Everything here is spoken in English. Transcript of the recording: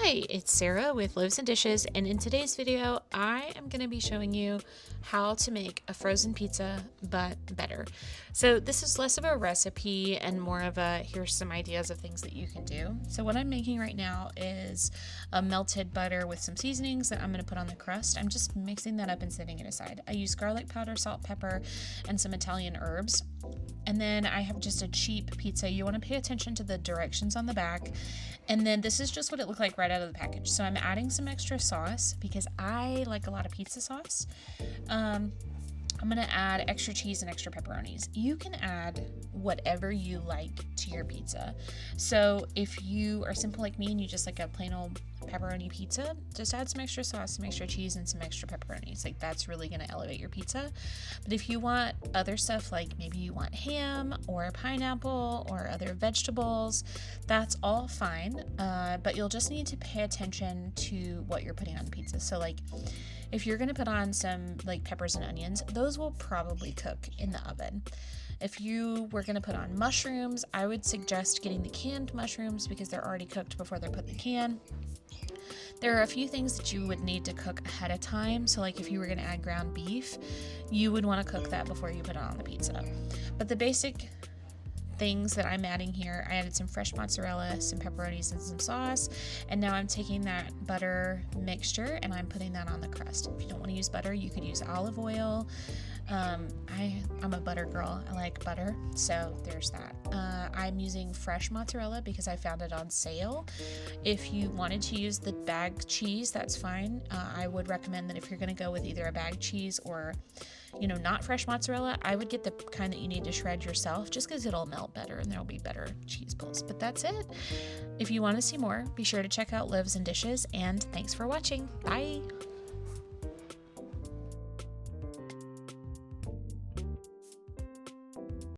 Hi, it's Sarah with Loaves and Dishes, and in today's video, I am going to be showing you how to make a frozen pizza, but better. So this is less of a recipe and more of a, here's some ideas of things that you can do. So what I'm making right now is a melted butter with some seasonings that I'm going to put on the crust. I'm just mixing that up and setting it aside. I use garlic powder, salt, pepper, and some Italian herbs. And then I have just a cheap pizza. You want to pay attention to the directions on the back. And then this is just what it looked like right out of the package. So I'm adding some extra sauce because I like a lot of pizza sauce. I'm going to add extra cheese and extra pepperonis. You can add whatever you like to your pizza. So if you are simple like me and you just like a plain old pepperoni pizza, just add some extra sauce, some extra cheese, and some extra pepperonis. Like that's really going to elevate your pizza. But if you want other stuff, like maybe you want ham or pineapple or other vegetables, that's all fine. But you'll just need to pay attention to what you're putting on the pizza. So like if you're going to put on some like peppers and onions, those will probably cook in the oven. If you were going to put on mushrooms, I would suggest getting the canned mushrooms because they're already cooked before they're put in the can. There are a few things that you would need to cook ahead of time. So like if you were going to add ground beef, you would want to cook that before you put it on the pizza. But the basic things that I'm adding here, I added some fresh mozzarella, some pepperonis, and some sauce, and now I'm taking that butter mixture and I'm putting that on the crust. If you don't want to use butter, you could use olive oil. I'm a butter girl. I like butter, so there's that. I'm using fresh mozzarella because I found it on sale. If you wanted to use the bagged cheese, that's fine. I would recommend that if you're going to go with either a bagged cheese or not fresh mozzarella, I would get the kind that you need to shred yourself just because it'll melt better and there'll be better cheese balls. But that's it. If you want to see more, be sure to check out Loaves and Dishes, and thanks for watching. Bye.